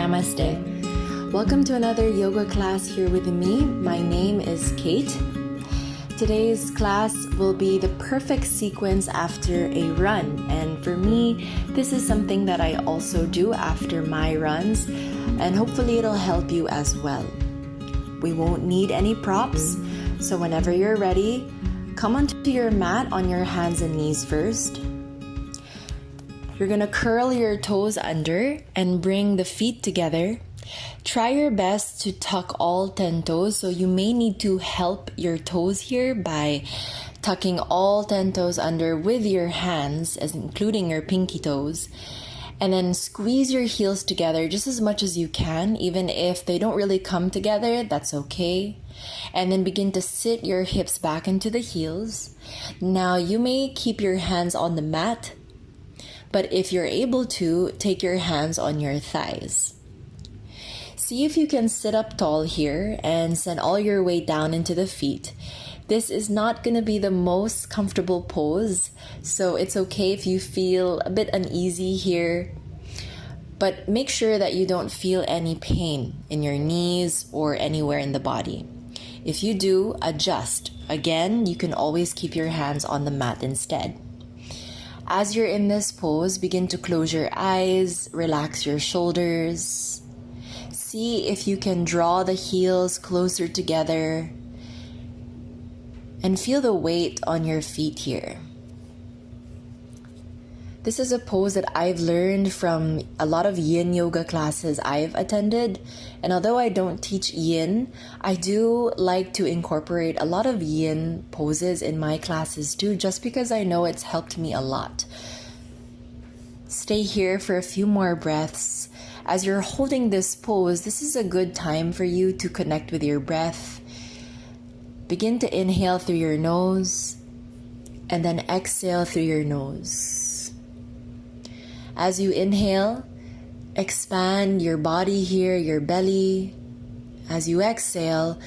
Namaste. Welcome to another yoga class here with me. My name is Kate. Today's class will be the perfect sequence after a run. And for me, this is something that I also do after my runs. And hopefully it'll help you as well. We won't need any props. So whenever you're ready, come onto your mat on your hands and knees first. You're going to curl your toes under and bring the feet together. Try your best to tuck all 10 toes. So you may need to help your toes here by tucking all 10 toes under with your hands, including your pinky toes. And then squeeze your heels together just as much as you can. Even if they don't really come together, that's okay. And then begin to sit your hips back into the heels. Now you may keep your hands on the mat, but if you're able to, take your hands on your thighs. See if you can sit up tall here and send all your weight down into the feet. This is not going to be the most comfortable pose, so it's okay if you feel a bit uneasy here. But make sure that you don't feel any pain in your knees or anywhere in the body. If you do, adjust. Again, you can always keep your hands on the mat instead. As you're in this pose, begin to close your eyes, relax your shoulders. See if you can draw the heels closer together and feel the weight on your feet here. This is a pose that I've learned from a lot of yin yoga classes I've attended. And although I don't teach yin, I do like to incorporate a lot of yin poses in my classes too, just because I know it's helped me a lot. Stay here for a few more breaths. As you're holding this pose, this is a good time for you to connect with your breath. Begin to inhale through your nose and then exhale through your nose. As you inhale, expand your body here, your belly. As you exhale,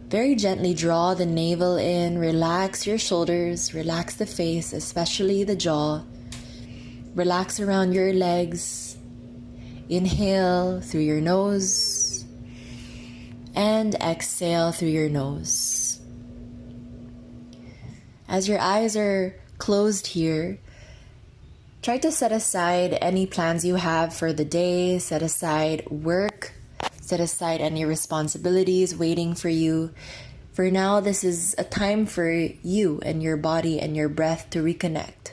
very gently draw the navel in, relax your shoulders, relax the face, especially the jaw. Relax around your legs. Inhale through your nose and exhale through your nose. As your eyes are closed here, try to set aside any plans you have for the day, set aside work, set aside any responsibilities waiting for you. For now, this is a time for you and your body and your breath to reconnect.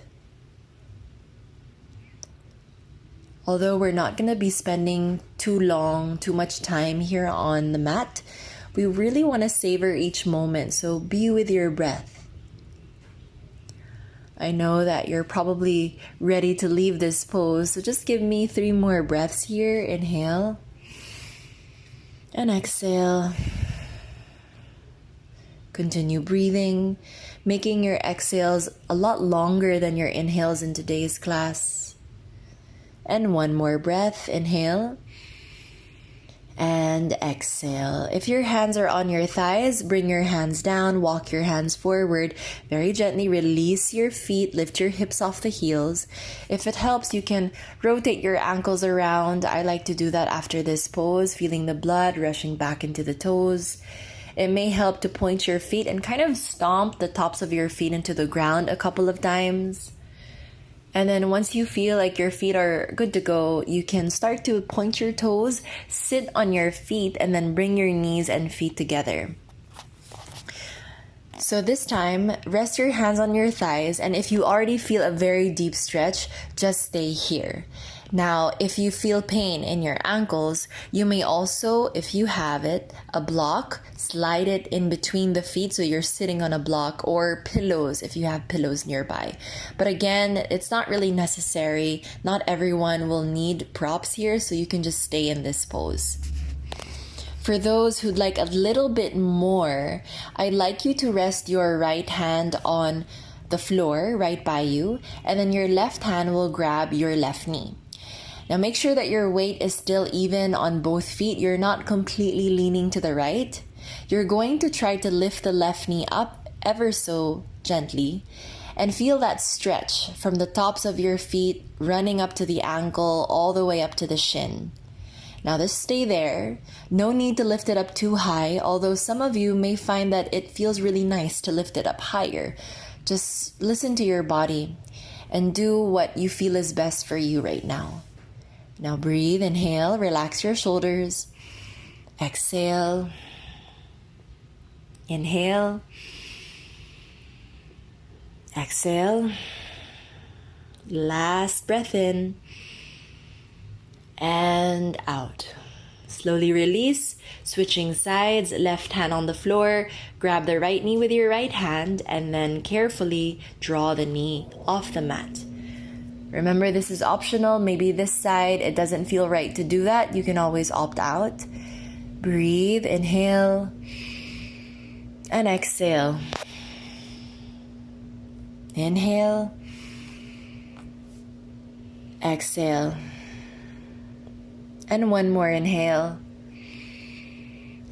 Although we're not going to be spending too much time here on the mat, we really want to savor each moment, so be with your breath. I know that you're probably ready to leave this pose, so just give me 3 more breaths here. Inhale and exhale. Continue breathing, making your exhales a lot longer than your inhales in today's class. And 1 more breath. Inhale and exhale. If your hands are on your thighs, bring your hands down, walk your hands forward. Very gently release your feet, lift your hips off the heels. If it helps, you can rotate your ankles around. I like to do that after this pose, feeling the blood rushing back into the toes. It may help to point your feet and kind of stomp the tops of your feet into the ground a couple of times. And then once you feel like your feet are good to go, you can start to point your toes, sit on your feet, and then bring your knees and feet together. So this time, rest your hands on your thighs, and if you already feel a very deep stretch, just stay here. Now, if you feel pain in your ankles, you may also, if you have it, a block, slide it in between the feet so you're sitting on a block, or pillows if you have pillows nearby. But again, it's not really necessary. Not everyone will need props here, so you can just stay in this pose. For those who'd like a little bit more, I'd like you to rest your right hand on the floor right by you, and then your left hand will grab your left knee. Now make sure that your weight is still even on both feet. You're not completely leaning to the right. You're going to try to lift the left knee up ever so gently and feel that stretch from the tops of your feet running up to the ankle all the way up to the shin. Now just stay there. No need to lift it up too high, although some of you may find that it feels really nice to lift it up higher. Just listen to your body and do what you feel is best for you right now. Now breathe, inhale, relax your shoulders. Exhale. Inhale. Exhale. Last breath in and out. Slowly release, switching sides, left hand on the floor, grab the right knee with your right hand, and then carefully draw the knee off the mat. Remember, this is optional. Maybe this side, it doesn't feel right to do that. You can always opt out. Breathe, inhale, and exhale. Inhale, exhale. And one more inhale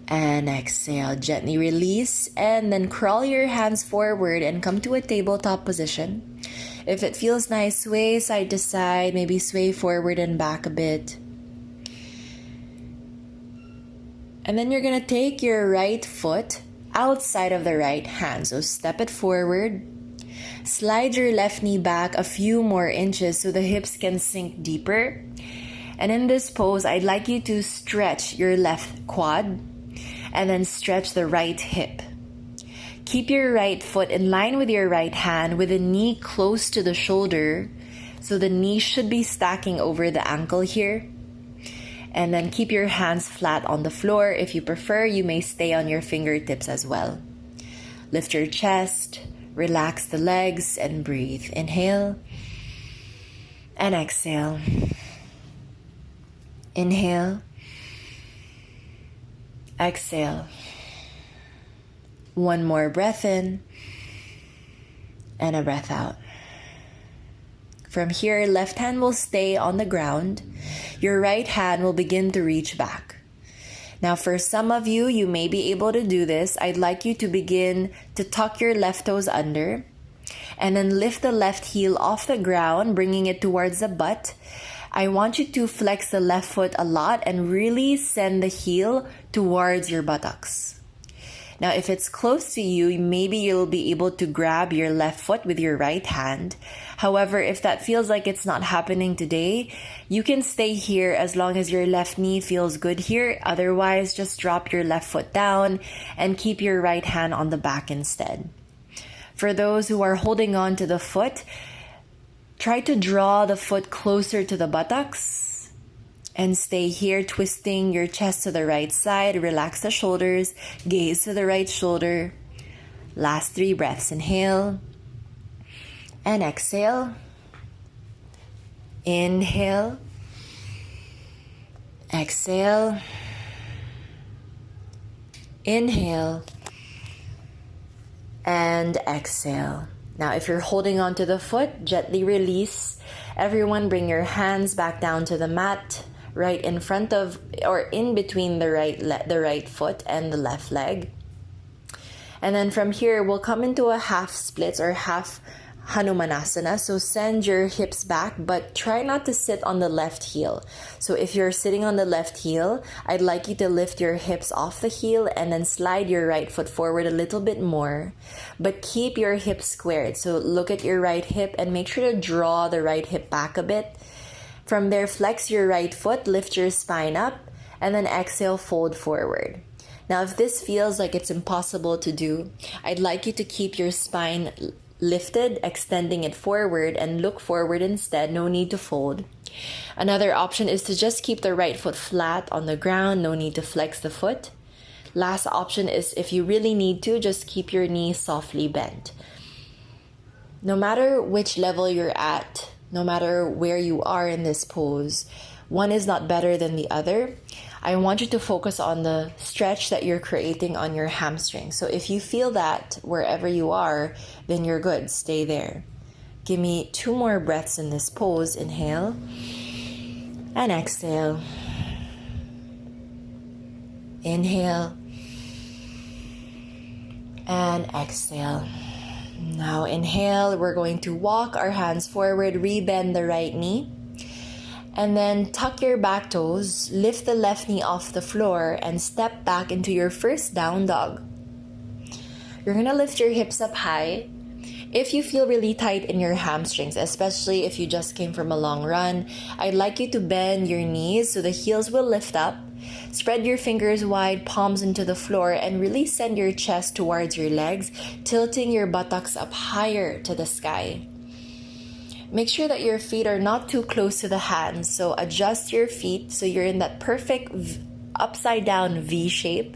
and exhale. Gently release and then crawl your hands forward and come to a tabletop position. If it feels nice, sway side to side, maybe sway forward and back a bit. And then you're going to take your right foot outside of the right hand. So step it forward. Slide your left knee back a few more inches so the hips can sink deeper. And in this pose, I'd like you to stretch your left quad and then stretch the right hip. Keep your right foot in line with your right hand with the knee close to the shoulder. So the knee should be stacking over the ankle here. And then keep your hands flat on the floor. If you prefer, you may stay on your fingertips as well. Lift your chest, relax the legs, and breathe. Inhale and exhale. Inhale, exhale. One more breath in and a breath out. From here, left hand will stay on the ground. Your right hand will begin to reach back. Now, for some of you, you may be able to do this. I'd like you to begin to tuck your left toes under and then lift the left heel off the ground, bringing it towards the butt. I want you to flex the left foot a lot and really send the heel towards your buttocks. Now, if it's close to you, maybe you'll be able to grab your left foot with your right hand. However, if that feels like it's not happening today, you can stay here as long as your left knee feels good here. Otherwise, just drop your left foot down and keep your right hand on the back instead. For those who are holding on to the foot, try to draw the foot closer to the buttocks and stay here, twisting your chest to the right side. Relax the shoulders, gaze to the right shoulder. Last 3 breaths. Inhale and exhale. Inhale, exhale, inhale, and exhale. Now, if you're holding onto the foot, gently release. Everyone, bring your hands back down to the mat, right in front of or in between the right foot and the left leg. And then from here, we'll come into a half splits or half Hanumanasana. So send your hips back, but try not to sit on the left heel. So if you're sitting on the left heel, I'd like you to lift your hips off the heel and then slide your right foot forward a little bit more, but keep your hips squared. So look at your right hip and make sure to draw the right hip back a bit. From there, flex your right foot, lift your spine up, and then exhale, fold forward. Now, if this feels like it's impossible to do, I'd like you to keep your spine lifted, extending it forward, and look forward instead. No need to fold. Another option is to just keep the right foot flat on the ground. No need to flex the foot. Last option is, if you really need to, just keep your knee softly bent. No matter which level you're at, no matter where you are in this pose, one is not better than the other. I want you to focus on the stretch that you're creating on your hamstring. So if you feel that wherever you are, then you're good. Stay there. Give me 2 more breaths in this pose. Inhale and exhale. Inhale and exhale. Now inhale, we're going to walk our hands forward, rebend the right knee. And then tuck your back toes, lift the left knee off the floor, and step back into your first down dog. You're gonna lift your hips up high. If you feel really tight in your hamstrings, especially if you just came from a long run, I'd like you to bend your knees so the heels will lift up. Spread your fingers wide, palms into the floor, and really send your chest towards your legs, tilting your buttocks up higher to the sky. Make sure that your feet are not too close to the hands, so adjust your feet so you're in that perfect upside down V shape.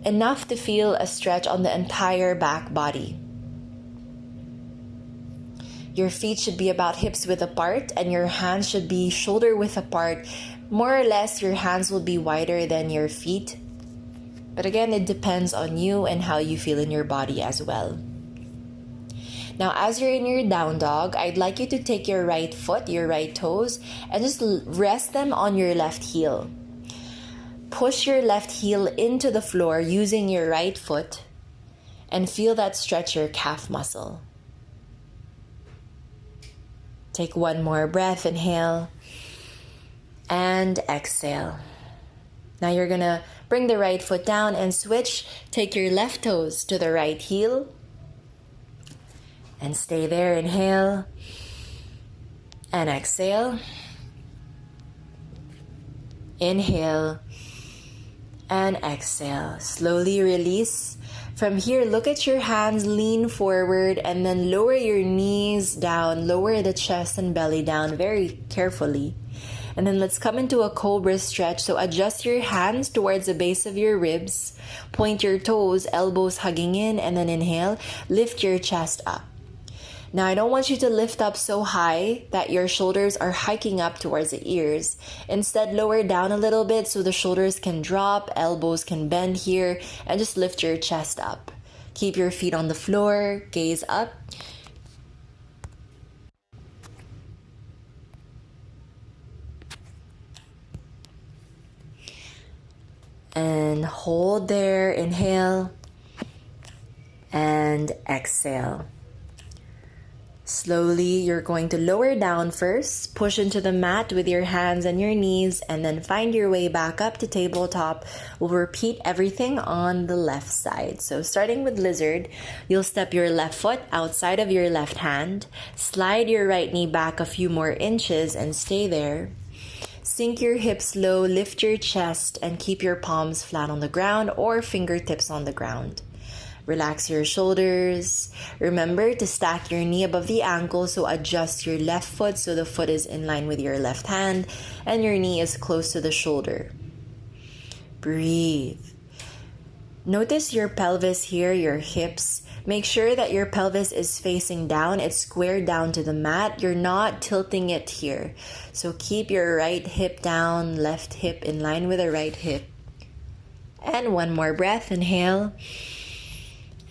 Enough to feel a stretch on the entire back body. Your feet should be about hips width apart and your hands should be shoulder width apart. More or less, your hands will be wider than your feet. But again, it depends on you and how you feel in your body as well. Now, as you're in your down dog, I'd like you to take your right foot, your right toes, and just rest them on your left heel. Push your left heel into the floor using your right foot and feel that stretch your calf muscle. Take one more breath, inhale and exhale. Now you're gonna bring the right foot down and switch. Take your left toes to the right heel and stay there. Inhale and exhale. Inhale and exhale. Slowly release. From here, look at your hands, lean forward, and then lower your knees down, lower the chest and belly down very carefully. And then let's come into a cobra stretch. So adjust your hands towards the base of your ribs, point your toes, elbows hugging in, and then inhale, lift your chest up. Now, I don't want you to lift up so high that your shoulders are hiking up towards the ears. Instead, lower down a little bit so the shoulders can drop, elbows can bend here, and just lift your chest up. Keep your feet on the floor, gaze up. And hold there, inhale, and exhale. Slowly, you're going to lower down first, push into the mat with your hands and your knees, and then find your way back up to tabletop. We'll repeat everything on the left side. So starting with lizard, you'll step your left foot outside of your left hand, slide your right knee back a few more inches and stay there. Sink your hips low, lift your chest, and keep your palms flat on the ground or fingertips on the ground. Relax your shoulders. Remember to stack your knee above the ankle, so adjust your left foot so the foot is in line with your left hand and your knee is close to the shoulder. Breathe. Notice your pelvis here, your hips. Make sure that your pelvis is facing down. It's squared down to the mat. You're not tilting it here. So keep your right hip down, left hip in line with the right hip. And one more breath. Inhale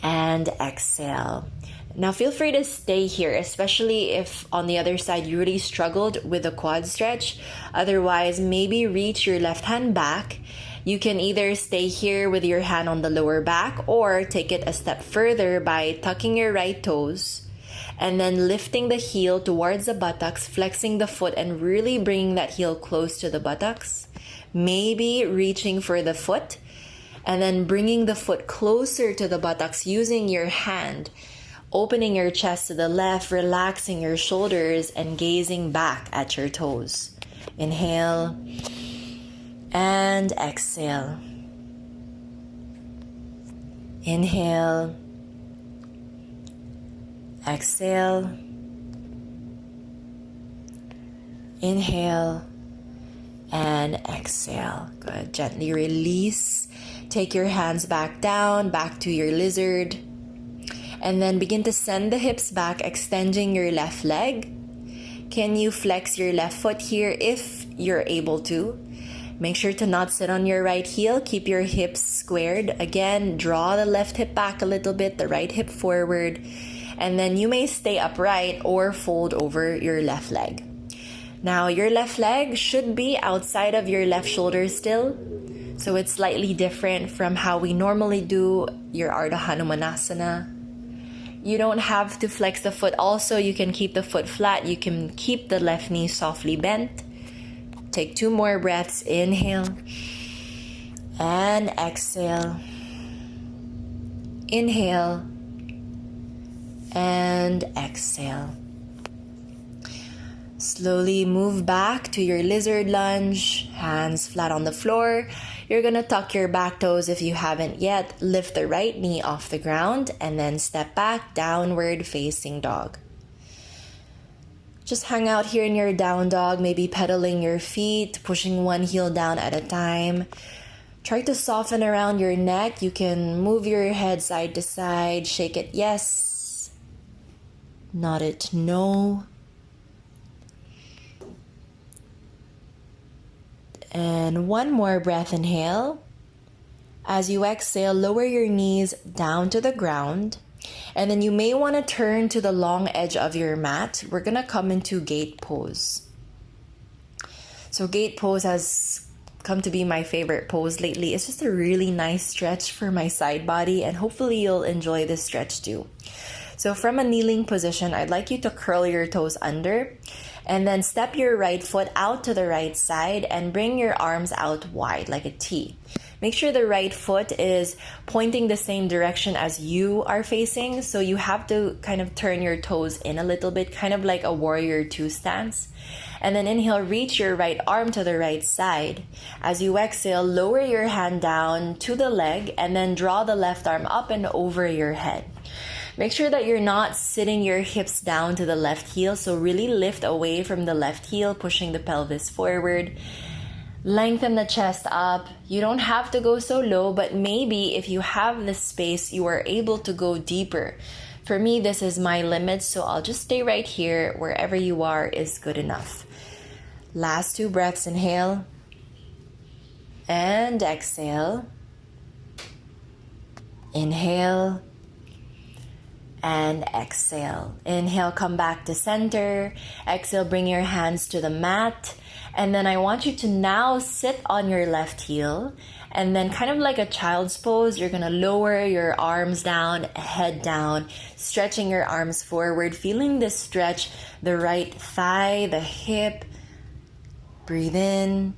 and exhale. Now feel free to stay here, especially if on the other side you really struggled with the quad stretch. Otherwise, maybe reach your left hand back. You can either stay here with your hand on the lower back or take it a step further by tucking your right toes and then lifting the heel towards the buttocks, flexing the foot and really bringing that heel close to the buttocks. Maybe reaching for the foot and then bringing the foot closer to the buttocks using your hand, opening your chest to the left, relaxing your shoulders and gazing back at your toes. Inhale and exhale. Inhale, exhale, inhale, and exhale. Good. Gently release. Take your hands back down, back to your lizard. And then begin to send the hips back, extending your left leg. Can you flex your left foot here if you're able to? Make sure to not sit on your right heel. Keep your hips squared. Again, draw the left hip back a little bit, the right hip forward. And then you may stay upright or fold over your left leg. Now, your left leg should be outside of your left shoulder still. So it's slightly different from how we normally do your Ardha Hanumanasana. You don't have to flex the foot. Also, you can keep the foot flat. You can keep the left knee softly bent. Take 2 more breaths. Inhale and exhale. Inhale and exhale. Slowly move back to your lizard lunge, hands flat on the floor. You're going to tuck your back toes if you haven't yet. Lift the right knee off the ground and then step back, downward facing dog. Just hang out here in your down dog, maybe pedaling your feet, pushing one heel down at a time. Try to soften around your neck. You can move your head side to side, shake it yes, nod it no. And one more breath, inhale. As you exhale, lower your knees down to the ground. And then you may want to turn to the long edge of your mat. We're going to come into gate pose. So gate pose has come to be my favorite pose lately. It's just a really nice stretch for my side body, and hopefully you'll enjoy this stretch too. So from a kneeling position, I'd like you to curl your toes under and then step your right foot out to the right side and bring your arms out wide like a T. Make sure the right foot is pointing the same direction as you are facing. So you have to kind of turn your toes in a little bit, kind of like a warrior 2 stance. And then inhale, reach your right arm to the right side. As you exhale, lower your hand down to the leg and then draw the left arm up and over your head. Make sure that you're not sitting your hips down to the left heel. So really lift away from the left heel, pushing the pelvis forward. Lengthen the chest up. You don't have to go so low, but maybe if you have the space, you are able to go deeper. For me, this is my limit, so I'll just stay right here. Wherever you are is good enough. Last 2 breaths, inhale and exhale. Inhale and exhale. Inhale, come back to center. Exhale, bring your hands to the mat. And then I want you to now sit on your left heel. And then kind of like a child's pose, you're going to lower your arms down, head down, stretching your arms forward, feeling this stretch, the right thigh, the hip. Breathe in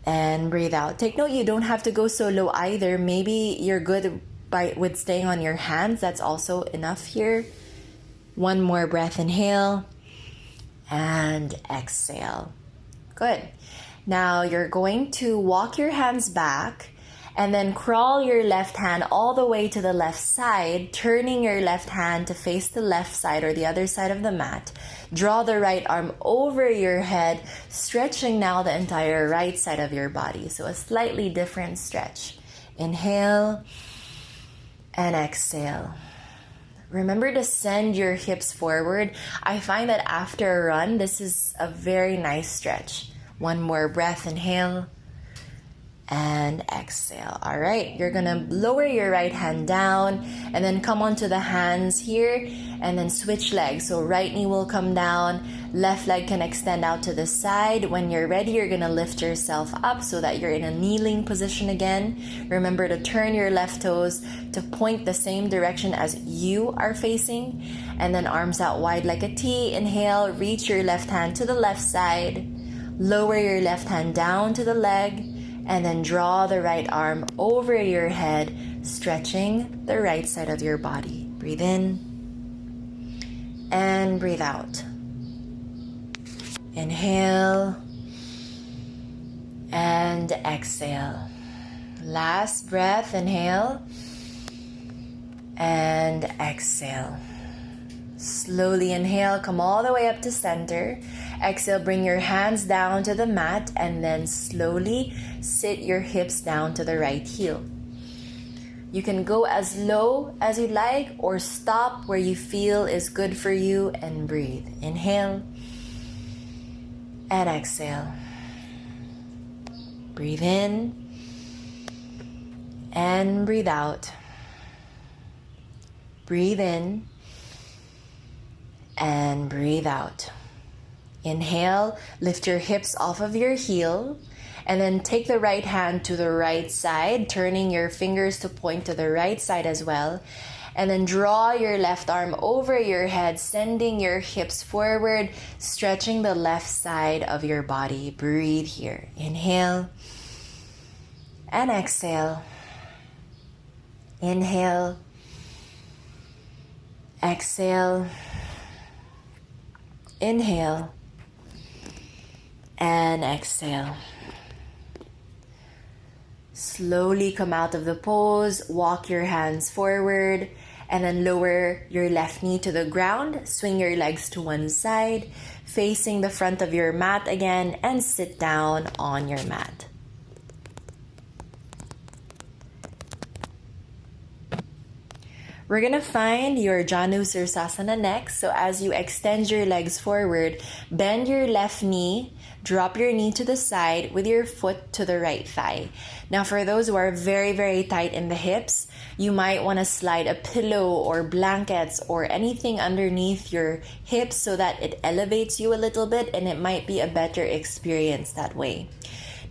and breathe out. Take note, you don't have to go so low either. Maybe you're good with staying on your hands. That's also enough here. One more breath, inhale and exhale. Good. Now you're going to walk your hands back and then crawl your left hand all the way to the left side, turning your left hand to face the left side or the other side of the mat. Draw the right arm over your head, stretching now the entire right side of your body. So a slightly different stretch. Inhale and exhale. Remember to send your hips forward. I find that after a run, this is a very nice stretch. One more breath, inhale and exhale. All right, you're gonna lower your right hand down and then come onto the hands here and then switch legs. So right knee will come down, left leg can extend out to the side. When you're ready, you're gonna lift yourself up so that you're in a kneeling position again. Remember to turn your left toes to point the same direction as you are facing, and then arms out wide like a T. Inhale, reach your left hand to the left side, lower your left hand down to the leg, and then draw the right arm over your head, stretching the right side of your body. Breathe in and breathe out. Inhale and exhale. Last breath, inhale and exhale. Slowly inhale, come all the way up to center. Exhale, bring your hands down to the mat and then slowly sit your hips down to the right heel. You can go as low as you like or stop where you feel is good for you and breathe. Inhale and exhale. Breathe in and breathe out. Breathe in and breathe out. Inhale, lift your hips off of your heel, and then take the right hand to the right side, turning your fingers to point to the right side as well. And then draw your left arm over your head, sending your hips forward, stretching the left side of your body. Breathe here. Inhale and exhale. Inhale. Exhale. Inhale. And exhale. Slowly come out of the pose, walk your hands forward, and then lower your left knee to the ground. Swing your legs to one side, facing the front of your mat again, and sit down on your mat. We're gonna find your Janu Sirsasana next. So as you extend your legs forward, bend your left knee, drop your knee to the side with your foot to the right thigh. Now for those who are very, very tight in the hips, you might wanna slide a pillow or blankets or anything underneath your hips so that it elevates you a little bit, and it might be a better experience that way.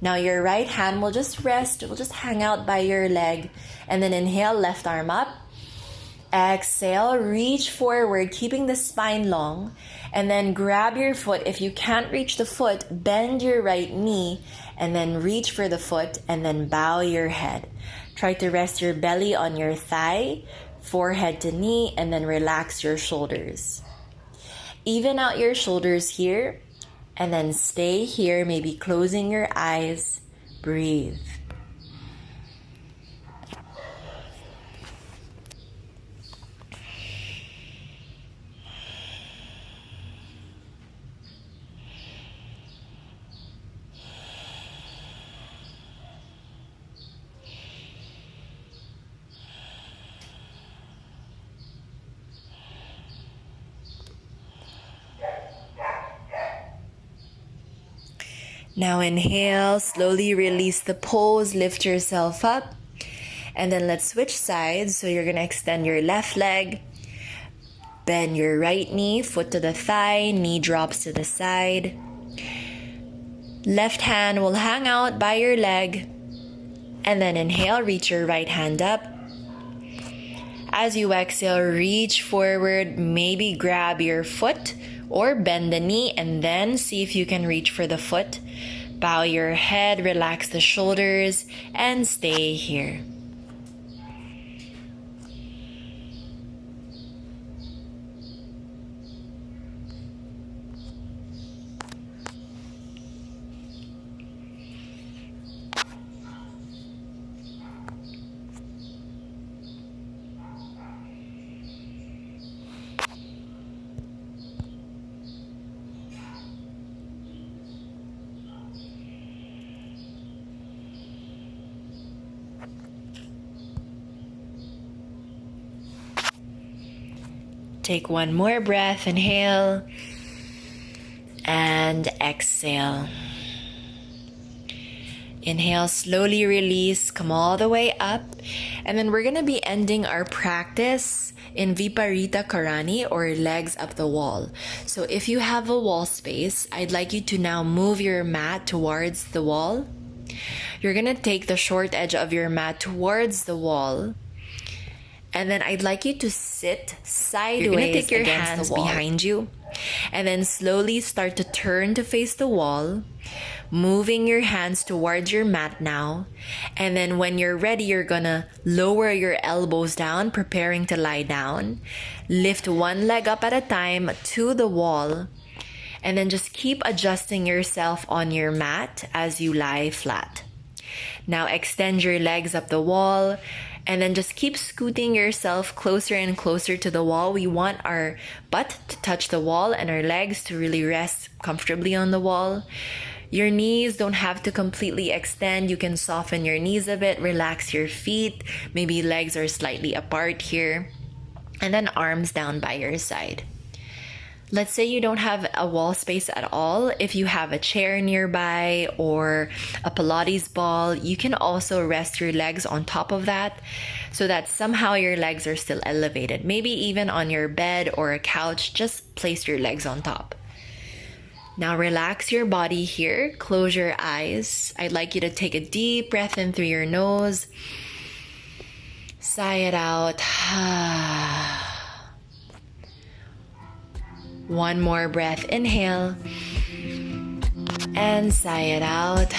Now your right hand will just rest, will just hang out by your leg, and then inhale, left arm up. Exhale, reach forward, keeping the spine long, and then grab your foot. If you can't reach the foot, bend your right knee, and then reach for the foot, and then bow your head. Try to rest your belly on your thigh, forehead to knee, and then relax your shoulders. Even out your shoulders here, and then stay here, maybe closing your eyes. Breathe. Now inhale, slowly release the pose, lift yourself up, and then let's switch sides. So you're gonna extend your left leg, bend your right knee, foot to the thigh, knee drops to the side. Left hand will hang out by your leg, and then inhale, reach your right hand up. As you exhale, reach forward, maybe grab your foot or bend the knee, and then see if you can reach for the foot. Bow your head, relax the shoulders, and stay here. Take one more breath, inhale and exhale. Inhale, slowly release, come all the way up. And then we're gonna be ending our practice in Viparita Karani, or legs up the wall. So if you have a wall space, I'd like you to now move your mat towards the wall. You're gonna take the short edge of your mat towards the wall. And then I'd like you to sit sideways. You're gonna take your hands behind you, and then slowly start to turn to face the wall, moving your hands towards your mat now. And then when you're ready, you're gonna lower your elbows down, preparing to lie down. Lift one leg up at a time to the wall, and then just keep adjusting yourself on your mat as you lie flat. Now extend your legs up the wall, and then just keep scooting yourself closer and closer to the wall. We want our butt to touch the wall and our legs to really rest comfortably on the wall. Your knees don't have to completely extend. You can soften your knees a bit, relax your feet. Maybe legs are slightly apart here. And then arms down by your side. Let's say you don't have a wall space at all. If you have a chair nearby or a Pilates ball, you can also rest your legs on top of that so that somehow your legs are still elevated. Maybe even on your bed or a couch, just place your legs on top. Now relax your body here. Close your eyes. I'd like you to take a deep breath in through your nose. Sigh it out. One more breath, inhale. And sigh it out.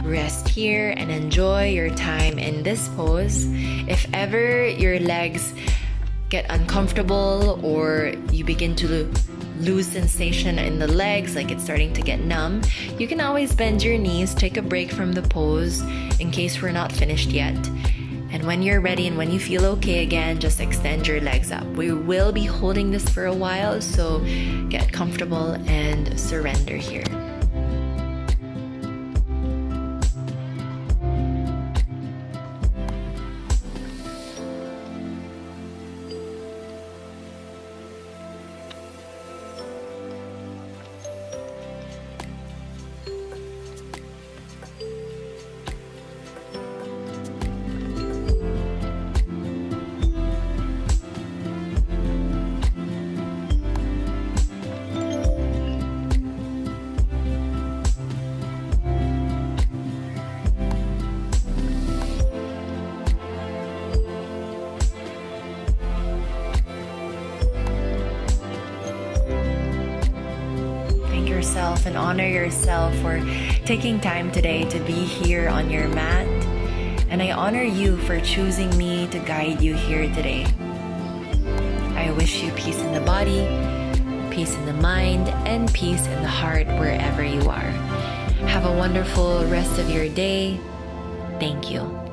Rest here and enjoy your time in this pose. If ever your legs get uncomfortable or you begin to lose sensation in the legs, like it's starting to get numb, you can always bend your knees, take a break from the pose in case we're not finished yet. And when you're ready and when you feel okay again, just extend your legs up. We will be holding this for a while, so get comfortable and surrender here. Yourself and honor yourself for taking time today to be here on your mat. And I honor you for choosing me to guide you here today. I wish you peace in the body, peace in the mind, and peace in the heart wherever you are. Have a wonderful rest of your day. Thank you.